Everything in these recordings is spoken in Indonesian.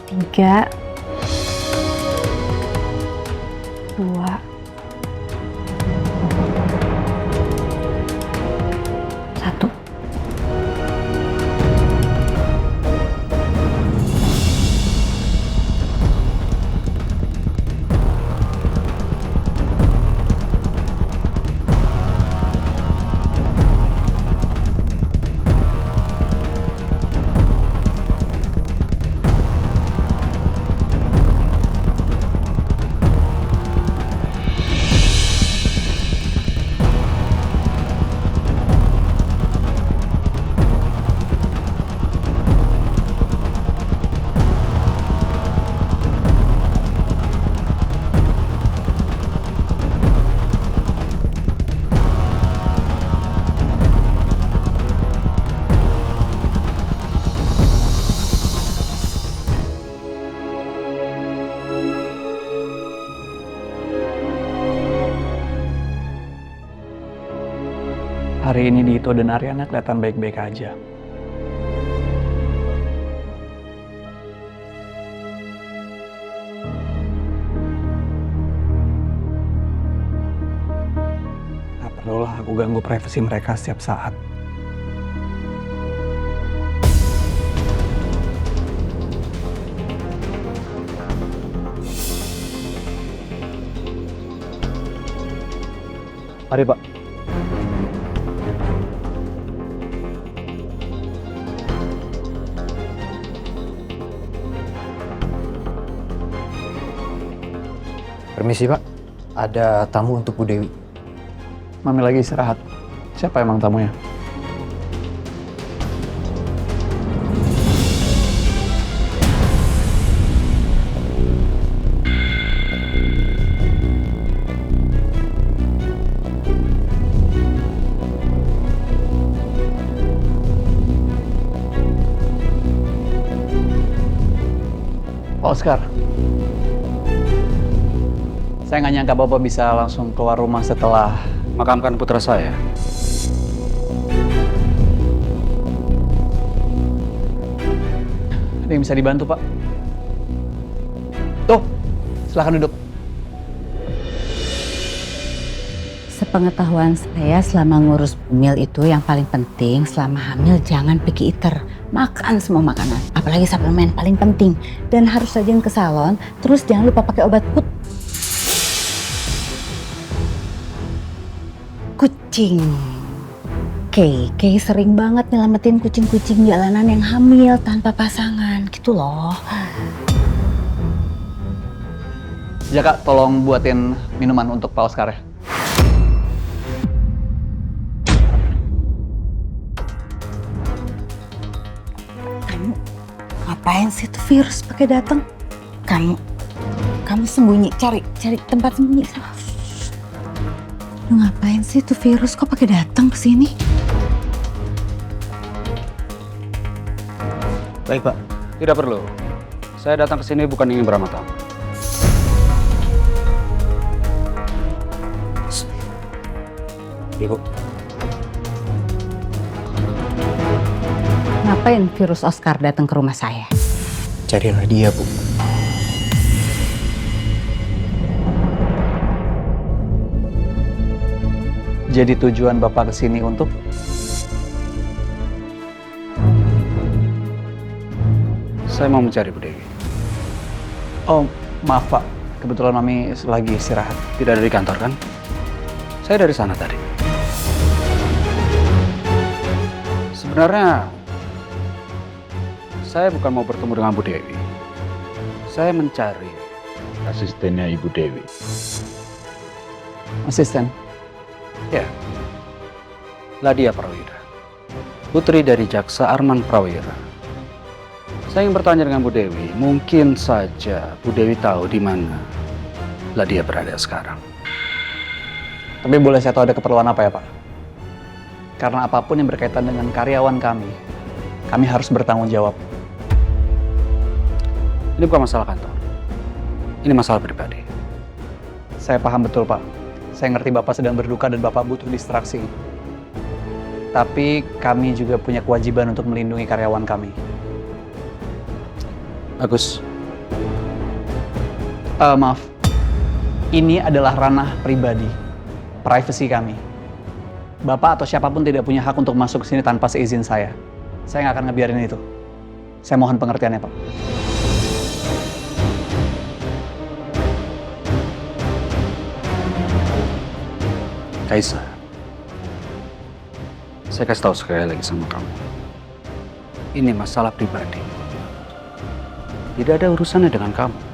3, 2, 1. Hari ini Dito dan Ariana kelihatan baik-baik aja. Gak perlulah aku ganggu privasi mereka setiap saat. Mari Pak. Permisi Pak, ada tamu untuk Bu Dewi. Mami lagi istirahat. Siapa emang tamunya? Oscar. Saya nggak nyangka Bapak bisa langsung keluar rumah setelah Makamkan putra saya. ada yang bisa dibantu, Pak. Tuh, silakan duduk. Sepengetahuan saya selama ngurus Bumil itu yang paling penting selama hamil jangan picky eater. Makan semua makanan, apalagi suplemen paling penting. Dan harus rajin ke salon, terus jangan lupa pakai obat kucing. Kay sering banget nyelamatin kucing-kucing jalanan yang hamil tanpa pasangan, gitu loh. Jaka, tolong buatin minuman untuk Pak Oscar ya. Kamu ngapain sih tuh virus pakai datang? Kamu sembunyi, cari tempat sembunyi sana. Lu ngapain sih tuh virus kok pakai datang ke sini? Baik Pak, tidak perlu. Saya datang ke sini bukan ingin beramal tamu. Ibu, Ngapain virus Oscar datang ke rumah saya? carilah dia Bu. Jadi tujuan Bapak kesini untuk? Saya mau mencari Bu Dewi. Oh, maaf Pak. Kebetulan Mami lagi istirahat. Tidak ada di kantor kan? Saya dari sana tadi. Sebenarnya saya bukan mau bertemu dengan Bu Dewi. Saya mencari asistennya Ibu Dewi. Asisten. Ya, Ladia Prawira, putri dari Jaksa Arman Prawira. Saya ingin bertanya dengan Bu Dewi, mungkin saja Bu Dewi tahu di mana Ladia berada sekarang. Tapi boleh saya tahu ada keperluan apa ya Pak? Karena apapun yang berkaitan dengan karyawan kami harus bertanggung jawab. Ini bukan masalah kantor, ini masalah pribadi. Saya paham betul Pak. Saya ngerti Bapak sedang berduka dan Bapak butuh distraksi. Tapi kami juga punya kewajiban untuk melindungi karyawan kami. Bagus, Maaf, ini adalah ranah pribadi, privasi kami. Bapak atau siapapun tidak punya hak untuk masuk ke sini tanpa seizin saya. Saya nggak akan ngebiarin itu. Saya mohon pengertiannya, Pak. Kaisa, saya kasih tahu sekali lagi sama kamu. Ini masalah pribadi. Tidak ada urusannya dengan kamu.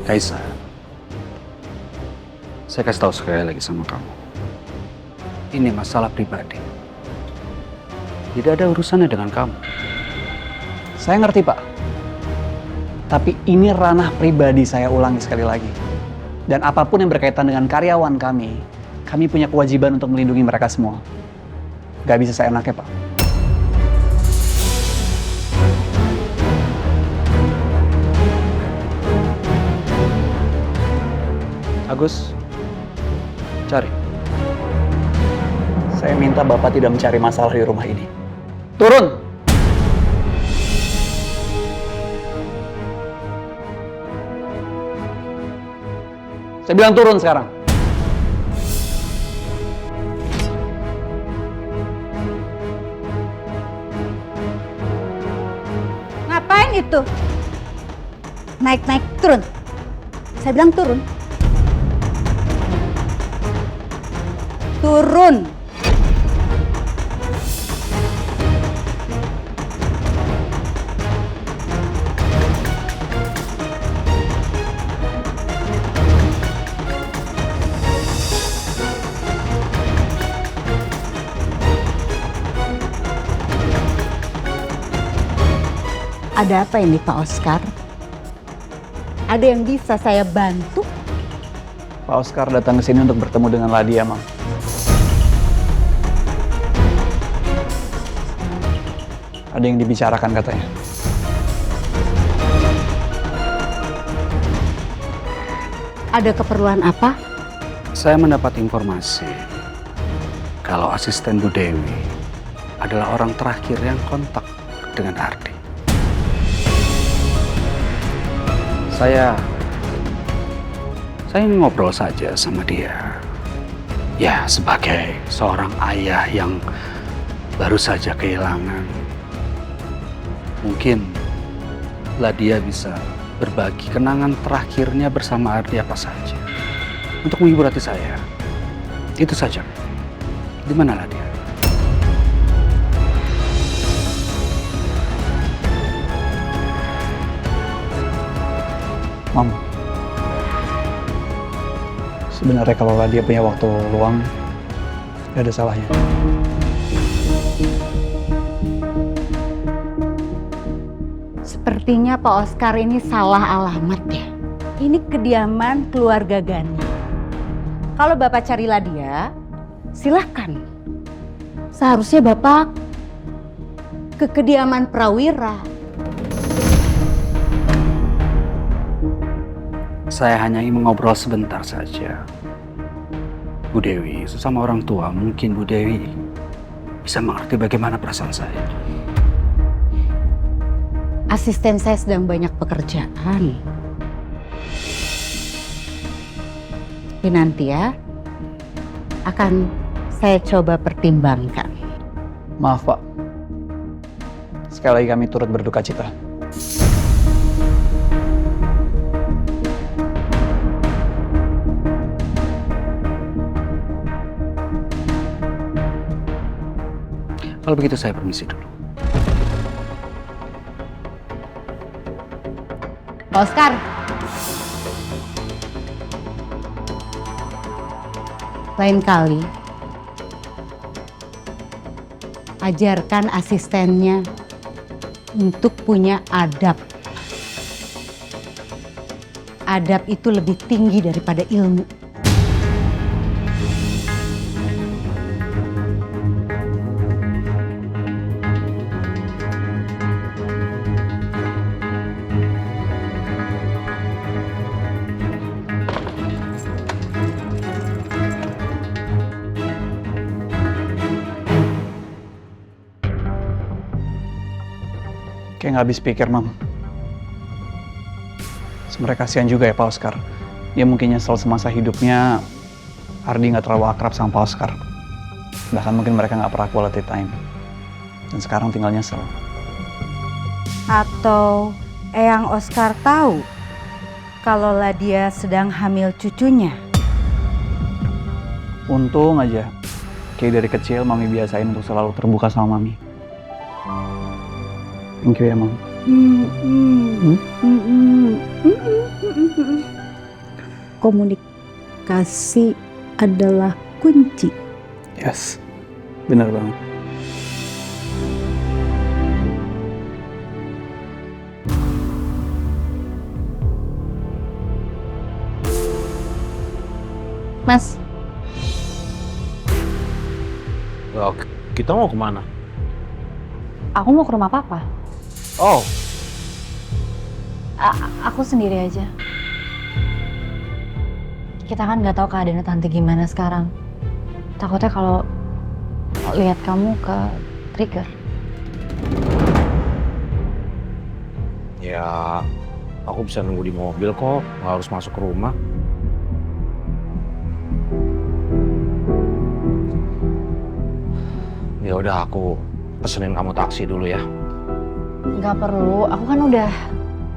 Kaisa, saya kasih tahu sekali lagi sama kamu. Ini masalah pribadi. Tidak ada urusannya dengan kamu. Saya ngerti, Pak. Tapi ini ranah pribadi, saya ulangi sekali lagi. Dan apapun yang berkaitan dengan karyawan kami punya kewajiban untuk melindungi mereka semua. Gak bisa seenaknya, Pak. Agus, cari. Saya minta Bapak tidak mencari masalah di rumah ini. Turun! Saya bilang turun sekarang. Ngapain itu? Naik-naik, turun. Saya bilang turun. Turun. Ada apa ini Pak Oscar? Ada yang bisa saya bantu? Pak Oscar datang ke sini untuk bertemu dengan Ladia, Mam. Ada yang dibicarakan katanya. Ada keperluan apa? Saya mendapat informasi kalau asisten Bu Dewi adalah orang terakhir yang kontak dengan Ardi. Saya ingin ngobrol saja sama dia. Ya, sebagai seorang ayah yang baru saja kehilangan. Mungkin Ladia bisa berbagi kenangan terakhirnya bersama Ardi apa saja. Untuk menghibur hati saya. Itu saja. Di mana Ladia? Mam, sebenarnya kalau Ladia punya waktu luang, gak ada salahnya. Sepertinya Pak Oscar ini salah alamat ya. Ini kediaman keluarga Gani. Kalau Bapak cari Ladia, silahkan. Seharusnya Bapak ke kediaman Prawira. Saya hanya ingin mengobrol sebentar saja. Bu Dewi, sesama orang tua, mungkin Bu Dewi bisa mengerti bagaimana perasaan saya. Asisten saya sedang banyak pekerjaan. Tapi nanti ya, akan saya coba pertimbangkan. Maaf, Pak. Sekali lagi kami turut berduka cita. Kalau begitu saya permisi dulu. Pak Oscar. Lain kali, ajarkan asistennya untuk punya adab. Adab itu lebih tinggi daripada ilmu. Kayak nggak habis pikir, Mam. Sebenarnya kasihan juga ya Pak Oscar. Dia mungkin nyesel semasa hidupnya Ardi nggak terlalu akrab sama Pak Oscar. Bahkan mungkin mereka nggak pernah quality time. Dan sekarang tinggal nyesel. Atau Eyang Oscar tahu kalau dia sedang hamil cucunya? Untung aja, kayak dari kecil Mami biasain untuk selalu terbuka sama Mami. Thank you ya, Mam. Komunikasi adalah kunci. Yes, benar banget. Mas, Kita mau kemana? aku mau ke rumah papa. Oh, Aku sendiri aja. Kita kan nggak tahu keadaannya tante gimana sekarang. Takutnya kalau lihat kamu ke trigger. ya aku bisa nunggu di mobil kok, nggak harus masuk ke rumah. Ya udah, aku pesenin kamu taksi dulu ya. Nggak perlu, aku kan udah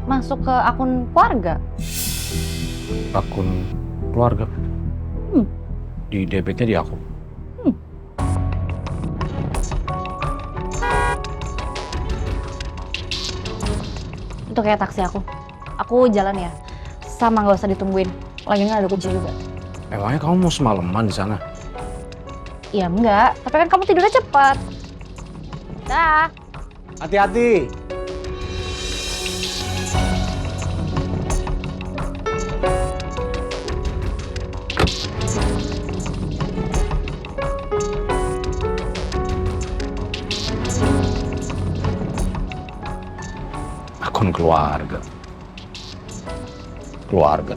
masuk ke akun keluarga. Akun keluarga. Di debitnya di aku. Itu kayak taksi aku. Aku jalan ya. Sama nggak usah ditungguin. Lagi nggak ada kunci juga. Emangnya kamu mau semalaman di sana? Ya enggak, tapi kan kamu tidurnya cepat. Dah. Hati-hati. Akun keluarga. Keluarga.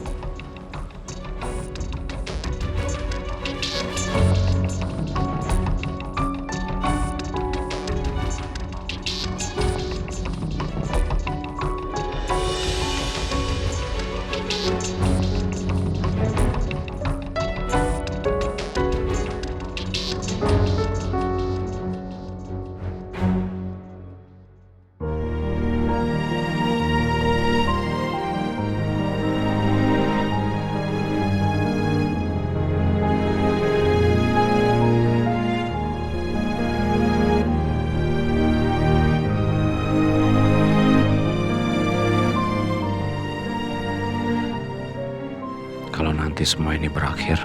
Kalau nanti semua ini berakhir,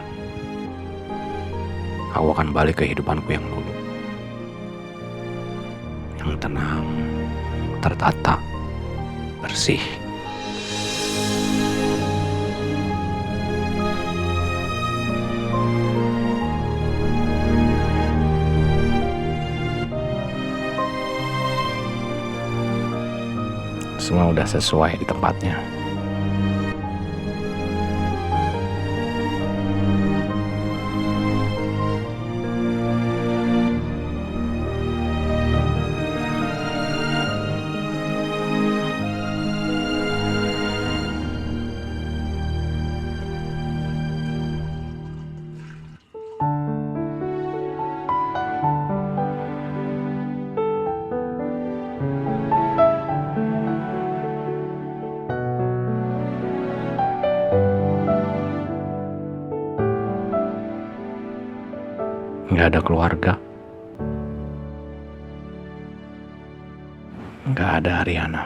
aku akan balik ke kehidupanku yang dulu. Yang tenang, tertata, bersih. Semua udah sesuai di tempatnya. Nggak ada keluarga. Nggak ada Ariana.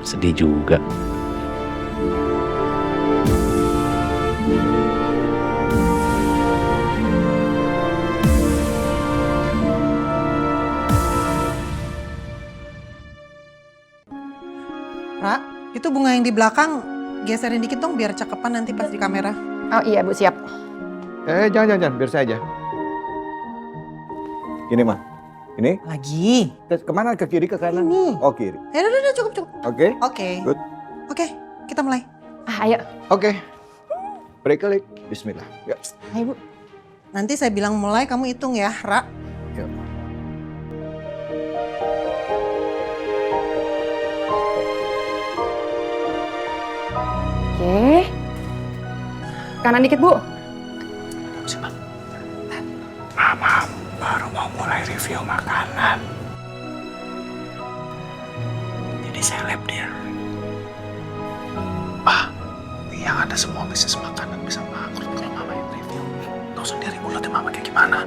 Sedih juga. Ra, itu bunga yang di belakang geserin dikit dong biar cakepan nanti pas di kamera. Oh iya Bu, siap. Jangan, biar saya aja. Gini, Ma. Ini? Lagi. Kemana? Ke kiri, ke kanan? Ini. Oh, kiri. Udah, cukup. Oke. Oke. Good. Oke, kita mulai. Ayo. Oke. Break klik. Bismillah. Ya. Ayo, Bu. Nanti saya bilang mulai, kamu hitung ya, Ra. Ya. Oke. Kanan dikit, Bu. Mama baru mau mulai review makanan. Jadi saya lab dia. Yang ada semua bisnis makanan bisa bangkrut kalau mama yang review. Tahu sendiri mulutnya mama kayak gimana.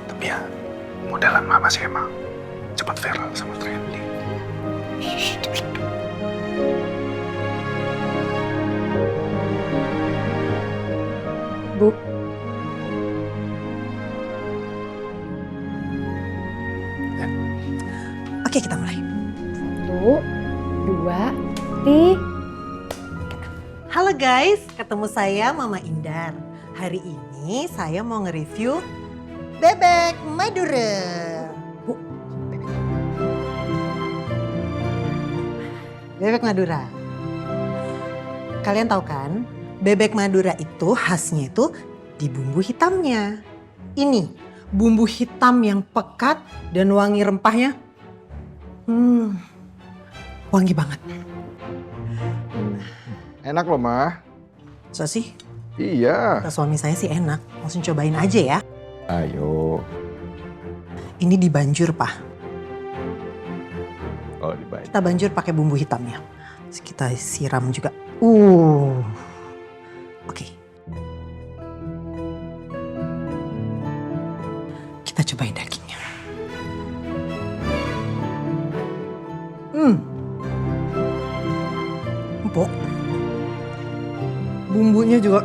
Tapi ya, modelan mama sih emang cepat viral sama trending. Bu. Oke, kita mulai. 1, 2, 3. Halo guys, ketemu saya Mama Indar. Hari ini saya mau nge-review bebek Madura. Bebek Madura. Kalian tahu kan, bebek Madura itu khasnya itu di bumbu hitamnya. Ini bumbu hitam yang pekat dan wangi rempahnya. Wangi banget. Enak loh, Ma. So sih, Iya. kata suami saya sih enak. Langsung cobain aja ya. Ayo. Ini dibanjur, Pak. Oh, dibaik. Kita banjur pakai bumbu hitamnya. Terus kita siram juga. Oke. Kita cobain dagingnya. Empuk. Bumbunya juga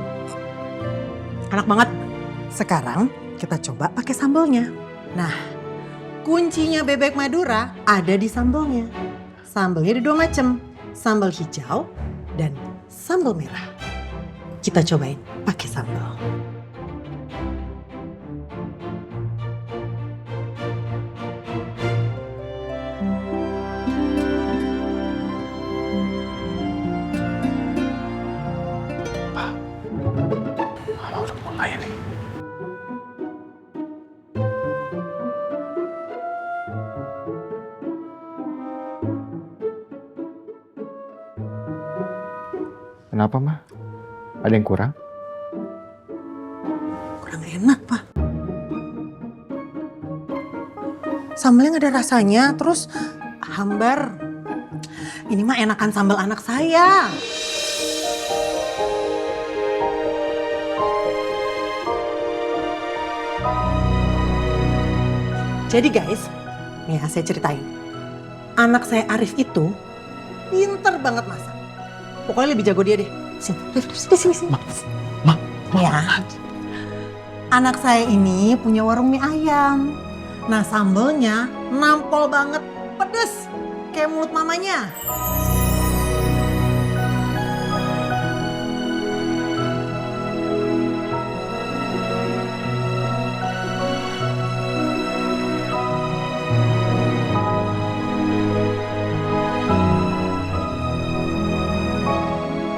enak banget. Sekarang kita coba pakai sambalnya. Nah, kuncinya bebek Madura ada di sambalnya. Sambalnya ada 2 macam. Sambal hijau dan sambal merah. Kita cobain pakai sambal. Mama udah mulai nih. Kenapa, Ma? Ada yang kurang? Kurang enak, Pak. Sambalnya nggak ada rasanya, terus hambar. Ini mah enakan sambal anak saya. Jadi guys, nih ya, saya ceritain. Anak saya Arif itu pinter banget masak. Pokoknya lebih jago dia deh. Sini, sini. Ya. Anak saya ini punya warung mie ayam. Nah, sambalnya nampol banget, pedes kayak mulut mamanya.